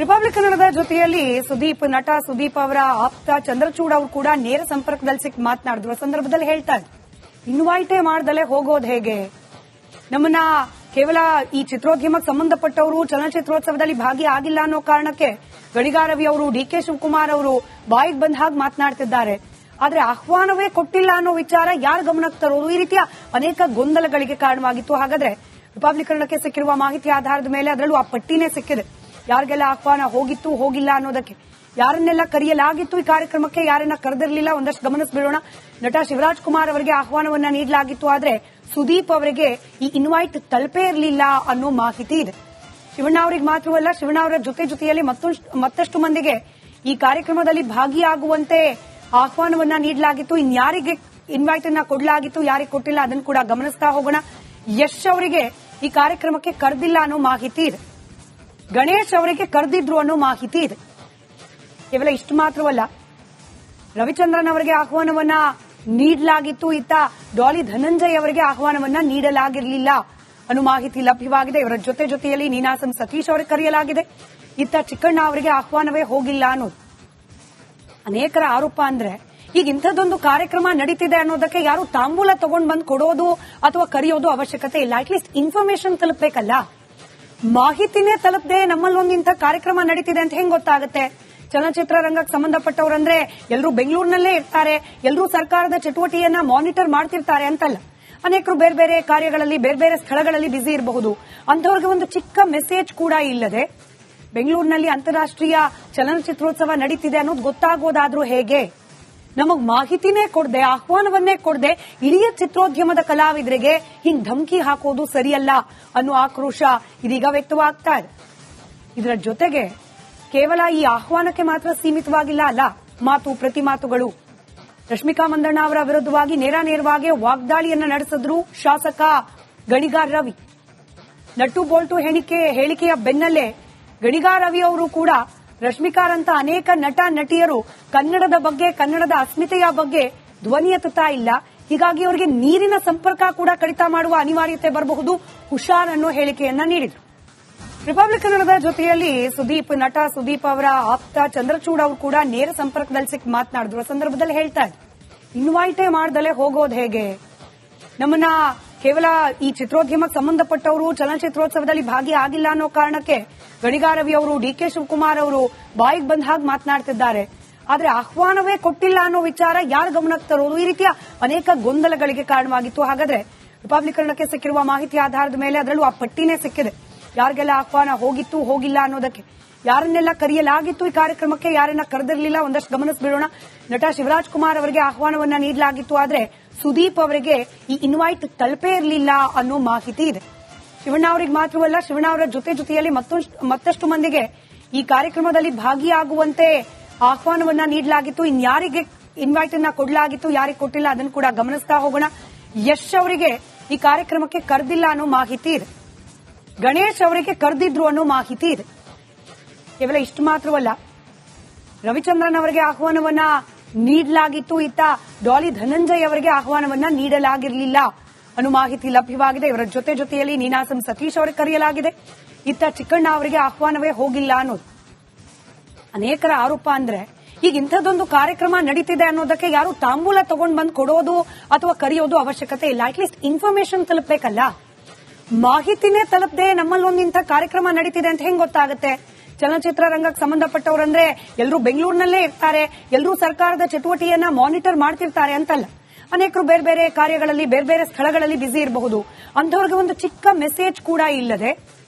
Republic ಕನ್ನಡದ ಜೊತೆಯಲ್ಲಿ ನಟ ಸುದೀಪ್ ಅವರ ಆಪ್ತ ಚಂದ್ರಚೂಡ್ ಅವರು ಕೂಡ ನೇರ ಸಂಪರ್ಕದಲ್ಲಿ ಸಿಕ್ಕಿ ಮಾತನಾಡಿದ್ರು. ಸಂದರ್ಭದಲ್ಲಿ ಹೇಳ್ತಾ ಇದ್ರು, ಇನ್ವೈಟೇ ಮಾಡ್ದಲೇ ಹೋಗೋದು ಹೇಗೆ? ನಮ್ಮನ್ನ ಕೇವಲ ಈ ಚಿತ್ರೋದ್ಯಮಕ್ಕೆ ಸಂಬಂಧಪಟ್ಟವರು ಚಲನಚಿತ್ರೋತ್ಸವದಲ್ಲಿ ಭಾಗಿಯಾಗಿಲ್ಲ ಅನ್ನೋ ಕಾರಣಕ್ಕೆ ಗಣಿಗಾರ್ ರವಿ ಅವರು, ಡಿಕೆ ಶಿವಕುಮಾರ್ ಅವರು ಬಾಯಿಗೆ ಬಂದ ಹಾಗೆ ಮಾತನಾಡ್ತಿದ್ದಾರೆ. ಆದ್ರೆ ಆಹ್ವಾನವೇ ಕೊಟ್ಟಿಲ್ಲ ಅನ್ನೋ ವಿಚಾರ ಯಾರ ಗಮನಕ್ಕೆ ತರೋದು? ಈ ರೀತಿಯ ಅನೇಕ ಗೊಂದಲಗಳಿಗೆ ಕಾರಣವಾಗಿತ್ತು. ಹಾಗಾದ್ರೆ ರಿಪಬ್ಲಿಕ್ ಕನ್ನಡಕ್ಕೆ ಸಿಕ್ಕಿರುವ ಮಾಹಿತಿ ಆಧಾರದ ಮೇಲೆ ಅದರಲ್ಲೂ ಆ ಪಟ್ಟಿನೇ ಸಿಕ್ಕಿದೆ. ಯಾರಿಗೆಲ್ಲ ಆಹ್ವಾನ ಹೋಗಿತ್ತು, ಹೋಗಿಲ್ಲ ಅನ್ನೋದಕ್ಕೆ, ಯಾರನ್ನೆಲ್ಲ ಕರೆಯಲಾಗಿತ್ತು ಈ ಕಾರ್ಯಕ್ರಮಕ್ಕೆ, ಯಾರನ್ನ ಕರೆದಿರಲಿಲ್ಲ, ಒಂದಷ್ಟು ಗಮನಿಸಬಿಡೋಣ. ನಟ ಶಿವರಾಜ್ ಕುಮಾರ್ ಅವರಿಗೆ ಆಹ್ವಾನವನ್ನ ನೀಡಲಾಗಿತ್ತು, ಆದ್ರೆ ಸುದೀಪ್ ಅವರಿಗೆ ಈ ಇನ್ವೈಟ್ ತಲುಪೇ ಇರಲಿಲ್ಲ ಅನ್ನೋ ಮಾಹಿತಿ ಇದೆ. ಶಿವಣ್ಣ ಅವರಿಗೆ ಮಾತ್ರವಲ್ಲ, ಶಿವಣ್ಣ ಅವರ ಜೊತೆಯಲ್ಲಿ ಮತ್ತಷ್ಟು ಮಂದಿಗೆ ಈ ಕಾರ್ಯಕ್ರಮದಲ್ಲಿ ಭಾಗಿಯಾಗುವಂತೆ ಆಹ್ವಾನವನ್ನ ನೀಡಲಾಗಿತ್ತು. ಇನ್ಯಾರಿಗೆ ಇನ್ವೈಟ್ ಅನ್ನ ಕೊಡಲಾಗಿತ್ತು, ಯಾರಿಗೆ ಕೊಟ್ಟಿಲ್ಲ ಅದನ್ನು ಕೂಡ ಗಮನಿಸ್ತಾ ಹೋಗೋಣ. ಯಶ್ ಅವರಿಗೆ ಈ ಕಾರ್ಯಕ್ರಮಕ್ಕೆ ಕರೆದಿಲ್ಲ ಅನ್ನೋ ಮಾಹಿತಿ ಇದೆ. ಗಣೇಶ್ ಅವರಿಗೆ ಕರೆದಿದ್ರು ಅನ್ನೋ ಮಾಹಿತಿ ಇದೆ. ಕೇವಲ ಇಷ್ಟು ಮಾತ್ರವಲ್ಲ, ರವಿಚಂದ್ರನ್ ಅವರಿಗೆ ಆಹ್ವಾನವನ್ನ ನೀಡಲಾಗಿತ್ತು, ಇತ್ತ ಡಾಲಿ ಧನಂಜಯ್ ಅವರಿಗೆ ಆಹ್ವಾನವನ್ನ ನೀಡಲಾಗಿರಲಿಲ್ಲ ಅನ್ನೋ ಮಾಹಿತಿ ಲಭ್ಯವಾಗಿದೆ. ಇವರ ಜೊತೆಯಲ್ಲಿ ನೀನಾಸಂ ಸತೀಶ್ ಅವರಿಗೆ ಕರೆಯಲಾಗಿದೆ, ಇತ್ತ ಚಿಕ್ಕಣ್ಣ ಅವರಿಗೆ ಆಹ್ವಾನವೇ ಹೋಗಿಲ್ಲ ಅನ್ನೋದು ಅನೇಕರ ಆರೋಪ. ಅಂದ್ರೆ ಈಗ ಇಂಥದ್ದೊಂದು ಕಾರ್ಯಕ್ರಮ ನಡೀತಿದೆ ಅನ್ನೋದಕ್ಕೆ ಯಾರು ತಾಂಬೂಲ ತಗೊಂಡ್ ಬಂದು ಕೊಡೋದು ಅಥವಾ ಕರೆಯೋದು ಅವಶ್ಯಕತೆ ಇಲ್ಲ. At least information ತಲುಪಬೇಕಲ್ಲ. ಮಾಹಿತಿನೇ ತಲುಪದೆ ನಮ್ಮಲ್ಲೊಂದು ಇಂಥ ಕಾರ್ಯಕ್ರಮ ನಡೀತಿದೆ ಅಂತ ಹೆಂಗ್ ಗೊತ್ತಾಗುತ್ತೆ? ಚಲನಚಿತ್ರ ರಂಗಕ್ಕೆ ಸಂಬಂಧಪಟ್ಟವರಂದ್ರೆ ಎಲ್ಲರೂ ಬೆಂಗಳೂರಿನಲ್ಲೇ ಇರ್ತಾರೆ, ಎಲ್ಲರೂ ಸರ್ಕಾರದ ಚಟುವಟಿಕೆಯನ್ನ ಮಾನಿಟರ್ ಮಾಡ್ತಿರ್ತಾರೆ ಅಂತಲ್ಲ. ಅನೇಕರು ಬೇರೆ ಬೇರೆ ಕಾರ್ಯಗಳಲ್ಲಿ, ಬೇರೆ ಬೇರೆ ಸ್ಥಳಗಳಲ್ಲಿ ಬ್ಯುಸಿ ಇರಬಹುದು. ಅಂತವ್ರಿಗೆ ಒಂದು ಚಿಕ್ಕ ಮೆಸೇಜ್ ಕೂಡ ಇಲ್ಲದೆ ಬೆಂಗಳೂರಿನಲ್ಲಿ ಅಂತಾರಾಷ್ಟ್ರೀಯ ಚಲನಚಿತ್ರೋತ್ಸವ ನಡೀತಿದೆ ಅನ್ನೋದು ಗೊತ್ತಾಗೋದಾದ್ರೂ ಹೇಗೆ? ನಮಗ್ ಮಾಹಿತಿನೇ ಕೊಡದೆ, ಆಹ್ವಾನವನ್ನೇ ಕೊಡದೆ ಇಡೀ ಚಿತ್ರೋದ್ಯಮದ ಕಲಾವಿದರಿಗೆ ಹಿಂಗ್ ಧಮಕಿ ಹಾಕೋದು ಸರಿಯಲ್ಲ ಅನ್ನೋ ಆಕ್ರೋಶ ಇದೀಗ ವ್ಯಕ್ತವಾಗ್ತಾ ಇದೆ. ಇದರ ಜೊತೆಗೆ ಕೇವಲ ಈ ಆಹ್ವಾನಕ್ಕೆ ಮಾತ್ರ ಸೀಮಿತವಾಗಿಲ್ಲ ಅಲ್ಲ, ಮಾತು ಪ್ರತಿ ಮಾತುಗಳು. ರಶ್ಮಿಕಾ ಮಂದಣ್ಣ ಅವರ ವಿರುದ್ಧವಾಗಿ ನೇರವಾಗಿ ವಾಗ್ದಾಳಿಯನ್ನ ನಡೆಸಿದ್ರು ಶಾಸಕ ಗಣಿಗಾರ್ ರವಿ. ನಟ್ಟು ಬೋಲ್ಟು ಹೇಳಿಕೆಯ ಬೆನ್ನಲ್ಲೇ ಗಣಿಗಾರ್ ರವಿ ಅವರು ಕೂಡ ರಶ್ಮಿಕಾರಂತ ಅನೇಕ ನಟ ನಟಿಯರು ಕನ್ನಡದ ಬಗ್ಗೆ, ಕನ್ನಡದ ಅಸ್ಮಿತೆಯ ಬಗ್ಗೆ ಧ್ವನಿ ಎತ್ತುತ್ತಾ ಇಲ್ಲ, ಹೀಗಾಗಿ ಅವರಿಗೆ ನೀರಿನ ಸಂಪರ್ಕ ಕೂಡ ಕಡಿತ ಮಾಡುವ ಅನಿವಾರ್ಯತೆ ಬರಬಹುದು, ಹುಷಾರ್ ಅನ್ನೋ ಹೇಳಿಕೆಯನ್ನ ನೀಡಿದ್ರು. ರಿಪಬ್ಲಿಕ್ ಕನ್ನಡದ ಜೊತೆಯಲ್ಲಿ ನಟ ಸುದೀಪ್ ಅವರ ಆಪ್ತ ಚಂದ್ರಚೂಡ್ ಅವರು ಕೂಡ ನೇರ ಸಂಪರ್ಕದಲ್ಲಿ ಸಿಕ್ಕಿ ಮಾತನಾಡಿದ್ರು. ಸಂದರ್ಭದಲ್ಲಿ ಹೇಳ್ತಾ ಇದ್ರು, ಇನ್ವೈಟೇ ಮಾಡ್ದಲೇ ಹೋಗೋದು ಹೇಗೆ? ನಮ್ಮನ್ನ ಕೇವಲ ಈ ಚಿತ್ರೋದ್ಯಮಕ್ಕೆ ಸಂಬಂಧಪಟ್ಟವರು ಚಲನಚಿತ್ರೋತ್ಸವದಲ್ಲಿ ಭಾಗಿಯಾಗಿಲ್ಲ ಅನ್ನೋ ಕಾರಣಕ್ಕೆ ಗಣಿಗಾರ್ ರವಿ ಅವರು, ಡಿಕೆ ಶಿವಕುಮಾರ್ ಅವರು ಬಾಯಿಗೆ ಬಂದ ಹಾಗೆ ಮಾತನಾಡ್ತಿದ್ದಾರೆ. ಆದ್ರೆ ಆಹ್ವಾನವೇ ಕೊಟ್ಟಿಲ್ಲ ಅನ್ನೋ ವಿಚಾರ ಯಾರ ಗಮನಕ್ಕೆ ತರೋದು? ಈ ರೀತಿಯ ಅನೇಕ ಗೊಂದಲಗಳಿಗೆ ಕಾರಣವಾಗಿತ್ತು. ಹಾಗಾದ್ರೆ ರಿಪಬ್ಲಿಕ್ ಕನ್ನಡಕ್ಕೆ ಸಿಕ್ಕಿರುವ ಮಾಹಿತಿ ಆಧಾರದ ಮೇಲೆ ಅದರಲ್ಲೂ ಆ ಪಟ್ಟಿನೇ ಸಿಕ್ಕಿದೆ. ಯಾರಿಗೆಲ್ಲ ಆಹ್ವಾನ ಹೋಗಿತ್ತು, ಹೋಗಿಲ್ಲ ಅನ್ನೋದಕ್ಕೆ, ಯಾರನ್ನೆಲ್ಲ ಕರೆಯಲಾಗಿತ್ತು ಈ ಕಾರ್ಯಕ್ರಮಕ್ಕೆ, ಯಾರನ್ನ ಕರೆದಿರಲಿಲ್ಲ, ಒಂದಷ್ಟು ಗಮನಿಸಬಿಡೋಣ. ನಟ ಶಿವರಾಜ್ ಕುಮಾರ್ ಅವರಿಗೆ ಆಹ್ವಾನವನ್ನ ನೀಡಲಾಗಿತ್ತು, ಆದ್ರೆ ಸುದೀಪ್ ಅವರಿಗೆ ಈ ಇನ್ವೈಟ್ ತಲುಪೇ ಇರಲಿಲ್ಲ ಅನ್ನೋ ಮಾಹಿತಿ ಇದೆ. ಶಿವಣ್ಣ ಅವರಿಗೆ ಮಾತ್ರವಲ್ಲ, ಶಿವಣ್ಣ ಅವರ ಜೊತೆಯಲ್ಲಿ ಮತ್ತಷ್ಟು ಮಂದಿಗೆ ಈ ಕಾರ್ಯಕ್ರಮದಲ್ಲಿ ಭಾಗಿಯಾಗುವಂತೆ ಆಹ್ವಾನವನ್ನ ನೀಡಲಾಗಿತ್ತು. ಇನ್ಯಾರಿಗೆ ಇನ್ವೈಟ್ ಅನ್ನ ಕೊಡಲಾಗಿತ್ತು, ಯಾರಿಗೆ ಕೊಟ್ಟಿಲ್ಲ ಅದನ್ನು ಕೂಡ ಗಮನಿಸ್ತಾ ಹೋಗೋಣ. ಯಶ್ ಅವರಿಗೆ ಈ ಕಾರ್ಯಕ್ರಮಕ್ಕೆ ಕರೆದಿಲ್ಲ ಅನ್ನೋ ಮಾಹಿತಿ ಇದೆ. ಗಣೇಶ್ ಅವರಿಗೆ ಕರೆದಿದ್ರು ಅನ್ನೋ ಮಾಹಿತಿ ಇದೆ. ಕೇವಲ ಇಷ್ಟು ಮಾತ್ರವಲ್ಲ, ರವಿಚಂದ್ರನ್ ಅವರಿಗೆ ಆಹ್ವಾನವನ್ನ ನೀಡಲಾಗಿತ್ತು, ಇತ್ತ ಡಾಲಿ ಧನಂಜಯ್ ಅವರಿಗೆ ಆಹ್ವಾನವನ್ನ ನೀಡಲಾಗಿರಲಿಲ್ಲ ಅನ್ನೋ ಮಾಹಿತಿ ಲಭ್ಯವಾಗಿದೆ. ಇವರ ಜೊತೆಯಲ್ಲಿ ನೀನಾಸಂ ಸತೀಶ್ ಅವರಿಗೆ ಕರೆಯಲಾಗಿದೆ, ಇತ್ತ ಚಿಕ್ಕಣ್ಣ ಅವರಿಗೆ ಆಹ್ವಾನವೇ ಹೋಗಿಲ್ಲ ಅನ್ನೋದು ಅನೇಕರ ಆರೋಪ. ಅಂದ್ರೆ ಈಗ ಇಂಥದ್ದೊಂದು ಕಾರ್ಯಕ್ರಮ ನಡೀತಿದೆ ಅನ್ನೋದಕ್ಕೆ ಯಾರು ತಾಂಬೂಲ ತಗೊಂಡ್ ಬಂದು ಕೊಡೋದು ಅಥವಾ ಕರೆಯೋದು ಅವಶ್ಯಕತೆ ಇಲ್ಲ. At least information ತಲುಪಬೇಕಲ್ಲ. ಮಾಹಿತಿನೇ ತಲುಪದೆ ನಮ್ಮಲ್ಲೊಂದು ಇಂಥ ಕಾರ್ಯಕ್ರಮ ನಡೀತಿದೆ ಅಂತ ಹೆಂಗ್ ಗೊತ್ತಾಗುತ್ತೆ? ಚಲನಚಿತ್ರ ರಂಗಕ್ಕೆ ಸಂಬಂಧಪಟ್ಟವರಂದ್ರೆ ಎಲ್ಲರೂ ಬೆಂಗಳೂರಿನಲ್ಲೇ ಇರ್ತಾರೆ, ಎಲ್ಲರೂ ಸರ್ಕಾರದ ಚಟುವಟಿಕೆಯನ್ನ ಮಾನಿಟರ್ ಮಾಡ್ತಿರ್ತಾರೆ ಅಂತಲ್ಲ. ಅನೇಕರು ಬೇರೆ ಬೇರೆ ಕಾರ್ಯಗಳಲ್ಲಿ, ಬೇರೆ ಬೇರೆ ಸ್ಥಳಗಳಲ್ಲಿ ಬ್ಯುಸಿ ಇರಬಹುದು. ಅಂತವ್ರಿಗೆ ಒಂದು ಚಿಕ್ಕ ಮೆಸೇಜ್ ಕೂಡ ಇಲ್ಲದೆ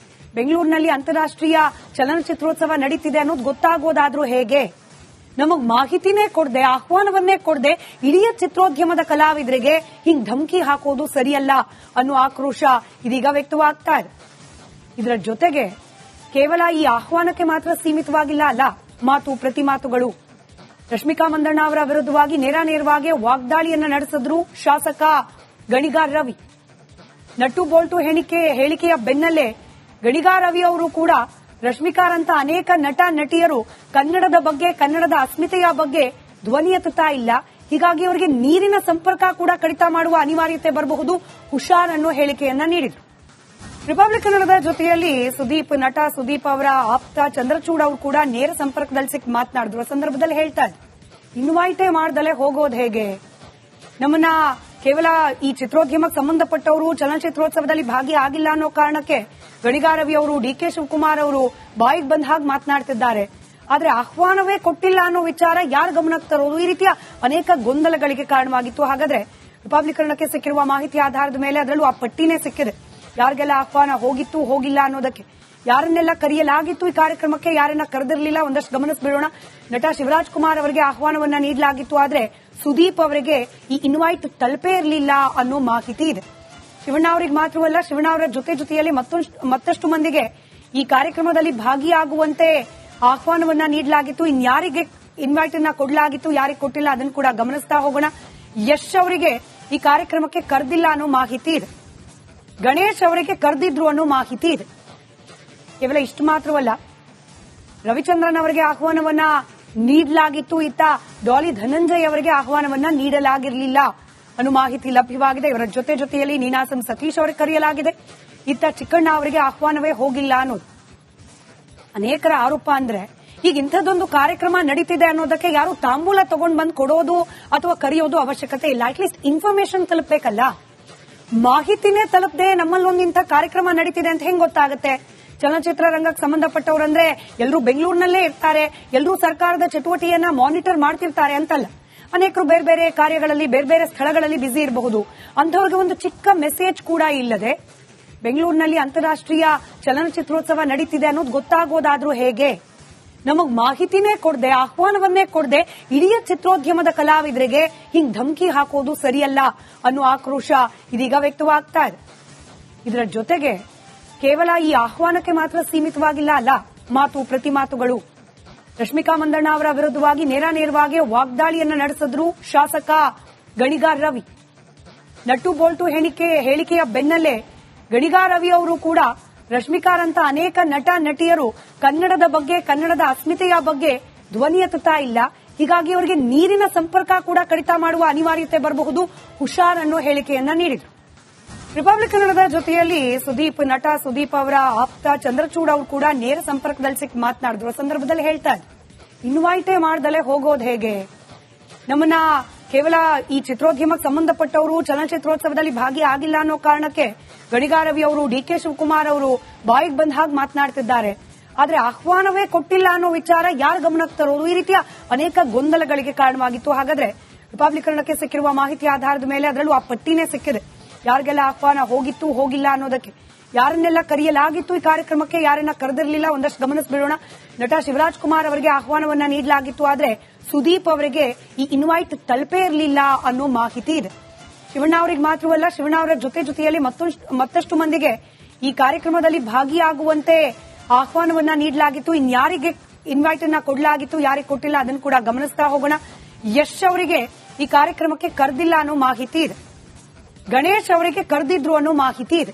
ಬೆಂಗಳೂರಿನಲ್ಲಿ ಅಂತಾರಾಷ್ಟ್ರೀಯ ಚಲನಚಿತ್ರೋತ್ಸವ ನಡೀತಿದೆ ಅನ್ನೋದು ಗೊತ್ತಾಗೋದಾದ್ರೂ ಹೇಗೆ? ನಮಗ್ ಮಾಹಿತಿನೇ ಕೊಡದೆ, ಆಹ್ವಾನವನ್ನೇ ಕೊಡದೆ ಇಡೀ ಚಿತ್ರೋದ್ಯಮದ ಕಲಾವಿದರಿಗೆ ಹಿಂಗ್ ಧಮಕಿ ಹಾಕೋದು ಸರಿಯಲ್ಲ ಅನ್ನೋ ಆಕ್ರೋಶ ಇದೀಗ ವ್ಯಕ್ತವಾಗ್ತಾ ಇದೆ. ಇದರ ಜೊತೆಗೆ ಕೇವಲ ಈ ಆಹ್ವಾನಕ್ಕೆ ಮಾತ್ರ ಸೀಮಿತವಾಗಿಲ್ಲ ಅಲ್ಲ, ಮಾತು ಪ್ರತಿ ಮಾತುಗಳು. ರಶ್ಮಿಕಾ ಮಂದಣ್ಣ ಅವರ ವಿರುದ್ಧವಾಗಿ ನೇರವಾಗಿ ವಾಗ್ದಾಳಿಯನ್ನ ನಡೆಸಿದ್ರು ಶಾಸಕ ಗಣಿಗಾರ್ ರವಿ. ನಟ್ಟು ಬೋಲ್ಟು ಹೇಳಿಕೆಯ ಬೆನ್ನಲ್ಲೇ ಗಣಿಗಾರ್ ರವಿ ಅವರು ಕೂಡ ರಶ್ಮಿಕಾರಂತ ಅನೇಕ ನಟ ನಟಿಯರು ಕನ್ನಡದ ಬಗ್ಗೆ, ಕನ್ನಡದ ಅಸ್ಮಿತೆಯ ಬಗ್ಗೆ ಧ್ವನಿ ಎತ್ತುತ್ತಾ ಇಲ್ಲ, ಹೀಗಾಗಿ ಅವರಿಗೆ ನೀರಿನ ಸಂಪರ್ಕ ಕೂಡ ಕಡಿತ ಮಾಡುವ ಅನಿವಾರ್ಯತೆ ಬರಬಹುದು, ಹುಷಾರ್ ಅನ್ನೋ ಹೇಳಿಕೆಯನ್ನ ನೀಡಿದ್ರು. ರಿಪಬ್ಲಿಕ್ ಕನ್ನಡದ ಜೊತೆಯಲ್ಲಿ ನಟ ಸುದೀಪ್ ಅವರ ಆಪ್ತ ಚಂದ್ರಚೂಡ್ ಅವರು ಕೂಡ ನೇರ ಸಂಪರ್ಕದಲ್ಲಿ ಸಿಕ್ಕಿ ಮಾತನಾಡಿದ್ರು. ಸಂದರ್ಭದಲ್ಲಿ ಹೇಳ್ತಾರೆ, ಇನ್ವೈಟೇ ಮಾಡ್ದಲೆ ಹೋಗೋದು ಹೇಗೆ? ನಮ್ಮನ್ನ ಕೇವಲ ಈ ಚಿತ್ರೋದ್ಯಮಕ್ಕೆ ಸಂಬಂಧಪಟ್ಟವರು ಚಲನಚಿತ್ರೋತ್ಸವದಲ್ಲಿ ಭಾಗಿಯಾಗಿಲ್ಲ ಅನ್ನೋ ಕಾರಣಕ್ಕೆ ಗಣಿಗಾ ರವಿ ಅವರು, ಡಿಕೆ ಶಿವಕುಮಾರ್ ಅವರು ಬಾಯಿಗೆ ಬಂದ ಹಾಗೆ ಮಾತನಾಡ್ತಿದ್ದಾರೆ. ಆದ್ರೆ ಆಹ್ವಾನವೇ ಕೊಟ್ಟಿಲ್ಲ ಅನ್ನೋ ವಿಚಾರ ಯಾರ ಗಮನಕ್ಕೆ ತರೋದು? ಈ ರೀತಿಯ ಅನೇಕ ಗೊಂದಲಗಳಿಗೆ ಕಾರಣವಾಗಿತ್ತು. ಹಾಗಾದ್ರೆ ರಿಪಬ್ಲಿಕ್ ಕನ್ನಡಕ್ಕೆ ಸಿಕ್ಕಿರುವ ಮಾಹಿತಿ ಆಧಾರದ ಮೇಲೆ ಅದರಲ್ಲೂ ಆ ಪಟ್ಟಿನೇ ಸಿಕ್ಕಿದೆ. ಯಾರಿಗೆಲ್ಲ ಆಹ್ವಾನ ಹೋಗಿತ್ತು, ಹೋಗಿಲ್ಲ ಅನ್ನೋದಕ್ಕೆ, ಯಾರನ್ನೆಲ್ಲ ಕರೆಯಲಾಗಿತ್ತು ಈ ಕಾರ್ಯಕ್ರಮಕ್ಕೆ, ಯಾರನ್ನ ಕರೆದಿರಲಿಲ್ಲ, ಒಂದಷ್ಟು ಗಮನಿಸಬೇಡೋಣ. ನಟ ಶಿವರಾಜ್ ಕುಮಾರ್ ಅವರಿಗೆ ಆಹ್ವಾನವನ್ನ ನೀಡಲಾಗಿತ್ತು, ಆದ್ರೆ ಸುದೀಪ್ ಅವರಿಗೆ ಈ ಇನ್ವೈಟ್ ತಲುಪೇ ಇರಲಿಲ್ಲ ಅನ್ನೋ ಮಾಹಿತಿ ಇದೆ. ಶಿವಣ್ಣ ಅವರಿಗೆ ಮಾತ್ರವಲ್ಲ, ಶಿವಣ್ಣ ಅವರ ಜೊತೆಯಲ್ಲಿ ಮತ್ತಷ್ಟು ಮಂದಿಗೆ ಈ ಕಾರ್ಯಕ್ರಮದಲ್ಲಿ ಭಾಗಿಯಾಗುವಂತೆ ಆಹ್ವಾನವನ್ನ ನೀಡಲಾಗಿತ್ತು. ಇನ್ಯಾರಿಗೆ ಇನ್ವೈಟ್ ಅನ್ನ ಕೊಡಲಾಗಿತ್ತು, ಯಾರಿಗೆ ಕೊಟ್ಟಿಲ್ಲ ಅದನ್ನು ಕೂಡ ಗಮನಿಸ್ತಾ ಹೋಗೋಣ. ಯಶ್ ಅವರಿಗೆ ಈ ಕಾರ್ಯಕ್ರಮಕ್ಕೆ ಕರೆದಿಲ್ಲ ಅನ್ನೋ ಮಾಹಿತಿ ಇದೆ. ಗಣೇಶ್ ಅವರಿಗೆ ಕರೆದಿದ್ರು ಅನ್ನೋ ಮಾಹಿತಿ ಇದೆ. ಕೇವಲ ಇಷ್ಟು ಮಾತ್ರವಲ್ಲ, ರವಿಚಂದ್ರನ್ ಅವರಿಗೆ ಆಹ್ವಾನವನ್ನ ನೀಡಲಾಗಿತ್ತು, ಇತ್ತ ಡಾಲಿ ಧನಂಜಯ್ ಅವರಿಗೆ ಆಹ್ವಾನವನ್ನ ನೀಡಲಾಗಿರಲಿಲ್ಲ ಅನ್ನೋ ಮಾಹಿತಿ ಲಭ್ಯವಾಗಿದೆ. ಇವರ ಜೊತೆಯಲ್ಲಿ ನೀನಾಸಂ ಸತೀಶ್ ಅವರಿಗೆ ಕರೆಯಲಾಗಿದೆ, ಇತ್ತ ಚಿಕ್ಕಣ್ಣ ಅವರಿಗೆ ಆಹ್ವಾನವೇ ಹೋಗಿಲ್ಲ ಅನ್ನೋದು ಅನೇಕರ ಆರೋಪ. ಅಂದ್ರೆ ಈಗ ಇಂಥದ್ದೊಂದು ಕಾರ್ಯಕ್ರಮ ನಡೀತಿದೆ ಅನ್ನೋದಕ್ಕೆ ಯಾರು ತಾಂಬೂಲ ತಗೊಂಡ್ ಬಂದು ಕೊಡೋದು ಅಥವಾ ಕರೆಯೋದು ಅವಶ್ಯಕತೆ ಇಲ್ಲ. At least information ತಲುಪಬೇಕಲ್ಲ. ಮಾಹಿತಿನೇ ತಲುಪದೆ ನಮ್ಮಲ್ಲೊಂದು ಇಂಥ ಕಾರ್ಯಕ್ರಮ ನಡೀತಿದೆ ಅಂತ ಹೆಂಗ್ ಗೊತ್ತಾಗುತ್ತೆ? ಚಲನಚಿತ್ರ ರಂಗಕ್ಕೆ ಸಂಬಂಧಪಟ್ಟವರಂದ್ರೆ ಎಲ್ಲರೂ ಬೆಂಗಳೂರಿನಲ್ಲೇ ಇರ್ತಾರೆ, ಎಲ್ಲರೂ ಸರ್ಕಾರದ ಚಟುವಟಿಕೆಯನ್ನ ಮಾನಿಟರ್ ಮಾಡ್ತಿರ್ತಾರೆ ಅಂತಲ್ಲ. ಅನೇಕರು ಬೇರೆ ಬೇರೆ ಕಾರ್ಯಗಳಲ್ಲಿ, ಬೇರೆ ಬೇರೆ ಸ್ಥಳಗಳಲ್ಲಿ ಬ್ಯುಸಿ ಇರಬಹುದು. ಅಂಥವ್ರಿಗೆ ಒಂದು ಚಿಕ್ಕ ಮೆಸೇಜ್ ಕೂಡ ಇಲ್ಲದೆ ಬೆಂಗಳೂರಿನಲ್ಲಿ ಅಂತಾರಾಷ್ಟ್ರೀಯ ಚಲನಚಿತ್ರೋತ್ಸವ ನಡೀತಿದೆ ಅನ್ನೋದು ಗೊತ್ತಾಗೋದಾದ್ರೂ ಹೇಗೆ? ನಮಗ್ ಮಾಹಿತಿನೇ ಕೊಡದೆ, ಆಹ್ವಾನವನ್ನೇ ಕೊಡದೆ ಇಡೀ ಚಿತ್ರೋದ್ಯಮದ ಕಲಾವಿದರಿಗೆ ಹಿಂಗ್ ಧಮಕಿ ಹಾಕೋದು ಸರಿಯಲ್ಲ ಅನ್ನೋ ಆಕ್ರೋಶ ಇದೀಗ ವ್ಯಕ್ತವಾಗ್ತಾ ಇದೆ. ಇದರ ಜೊತೆಗೆ ಕೇವಲ ಈ ಆಹ್ವಾನಕ್ಕೆ ಮಾತ್ರ ಸೀಮಿತವಾಗಿಲ್ಲ ಅಲ್ಲ, ಮಾತು ಪ್ರತಿ ಮಾತುಗಳು. ರಶ್ಮಿಕಾ ಮಂದಣ್ಣ ಅವರ ವಿರುದ್ಧವಾಗಿ ನೇರವಾಗಿ ವಾಗ್ದಾಳಿಯನ್ನ ನಡೆಸಿದ್ರು ಶಾಸಕ ಗಣಿಗಾ ರವಿ. ನಟ್ಟು ಬೋಲ್ಟು ಹೇಳಿಕೆಯ ಬೆನ್ನಲ್ಲೇ ಗಣಿಗಾ ರವಿ ಅವರು ಕೂಡ ರಶ್ಮಿಕಾರಂತ ಅನೇಕ ನಟ ನಟಿಯರು ಕನ್ನಡದ ಬಗ್ಗೆ, ಕನ್ನಡದ ಅಸ್ಮಿತೆಯ ಬಗ್ಗೆ ಧ್ವನಿ ಎತ್ತುತ್ತಾ ಇಲ್ಲ, ಹೀಗಾಗಿ ಅವರಿಗೆ ನೀರಿನ ಸಂಪರ್ಕ ಕೂಡ ಕಡಿತ ಮಾಡುವ ಅನಿವಾರ್ಯತೆ ಬರಬಹುದು, ಹುಷಾರ್ ಅನ್ನೋ ಹೇಳಿಕೆಯನ್ನ ನೀಡಿದ್ರು. ರಿಪಬ್ಲಿಕ್ ಕನ್ನಡದ ಜೊತೆಯಲ್ಲಿ ನಟ ಸುದೀಪ್ ಅವರ ಆಪ್ತ ಚಂದ್ರಚೂಡ್ ಅವರು ಕೂಡ ನೇರ ಸಂಪರ್ಕದಲ್ಲಿ ಸಿಕ್ಕಿ ಮಾತನಾಡಿದ್ರು. ಸಂದರ್ಭದಲ್ಲಿ ಹೇಳ್ತಾರೆ, ಇನ್ವೈಟೇ ಮಾಡ್ದಲೆ ಹೋಗೋದು ಹೇಗೆ? ನಮ್ಮನ್ನ ಕೇವಲ ಈ ಚಿತ್ರೋದ್ಯಮಕ್ಕೆ ಸಂಬಂಧಪಟ್ಟವರು ಚಲನಚಿತ್ರೋತ್ಸವದಲ್ಲಿ ಭಾಗಿಯಾಗಿಲ್ಲ ಅನ್ನೋ ಕಾರಣಕ್ಕೆ ಗಣಿಗಾ ರವಿ ಅವರು, ಡಿಕೆ ಶಿವಕುಮಾರ್ ಅವರು ಬಾಯಿಗೆ ಬಂದ ಹಾಗೆ ಮಾತನಾಡ್ತಿದ್ದಾರೆ. ಆದ್ರೆ ಆಹ್ವಾನವೇ ಕೊಟ್ಟಿಲ್ಲ ಅನ್ನೋ ವಿಚಾರ ಯಾರ ಗಮನಕ್ಕೆ ತರೋದು? ಈ ರೀತಿಯ ಅನೇಕ ಗೊಂದಲಗಳಿಗೆ ಕಾರಣವಾಗಿತ್ತು. ಹಾಗಾದ್ರೆ ರಿಪಬ್ಲಿಕ್ ಕನ್ನಡಕ್ಕೆ ಸಿಕ್ಕಿರುವ ಮಾಹಿತಿ ಆಧಾರದ ಮೇಲೆ ಅದರಲ್ಲೂ ಆ ಪಟ್ಟಿನೇ ಸಿಕ್ಕಿದೆ. ಯಾರಿಗೆಲ್ಲ ಆಹ್ವಾನ ಹೋಗಿತ್ತು, ಹೋಗಿಲ್ಲ ಅನ್ನೋದಕ್ಕೆ, ಯಾರನ್ನೆಲ್ಲ ಕರೆಯಲಾಗಿತ್ತು ಈ ಕಾರ್ಯಕ್ರಮಕ್ಕೆ, ಯಾರನ್ನ ಕರೆದಿರಲಿಲ್ಲ, ಒಂದಷ್ಟು ಗಮನಿಸಬೇಡೋಣ. ನಟ ಶಿವರಾಜ್ ಕುಮಾರ್ ಅವರಿಗೆ ಆಹ್ವಾನವನ್ನ ನೀಡಲಾಗಿತ್ತು, ಆದ್ರೆ ಸುದೀಪ್ ಅವರಿಗೆ ಈ ಇನ್ವೈಟ್ ತಲುಪೇ ಇರಲಿಲ್ಲ ಅನ್ನೋ ಮಾಹಿತಿ ಇದೆ. ಶಿವಣ್ಣ ಅವರಿಗೆ ಮಾತ್ರವಲ್ಲ, ಶಿವಣ್ಣ ಅವರ ಜೊತೆಯಲ್ಲಿ ಮತ್ತಷ್ಟು ಮಂದಿಗೆ ಈ ಕಾರ್ಯಕ್ರಮದಲ್ಲಿ ಭಾಗಿಯಾಗುವಂತೆ ಆಹ್ವಾನವನ್ನ ನೀಡಲಾಗಿತ್ತು. ಇನ್ಯಾರಿಗೆ ಇನ್ವೈಟ್ ಅನ್ನ ಕೊಡಲಾಗಿತ್ತು, ಯಾರಿಗೆ ಕೊಟ್ಟಿಲ್ಲ ಅದನ್ನು ಕೂಡ ಗಮನಿಸ್ತಾ ಹೋಗೋಣ. ಯಶ್ ಅವರಿಗೆ ಈ ಕಾರ್ಯಕ್ರಮಕ್ಕೆ ಕರೆದಿಲ್ಲ ಅನ್ನೋ ಮಾಹಿತಿ ಇದೆ. ಗಣೇಶ್ ಅವರಿಗೆ ಕರೆದಿದ್ರು ಅನ್ನೋ ಮಾಹಿತಿ ಇದೆ.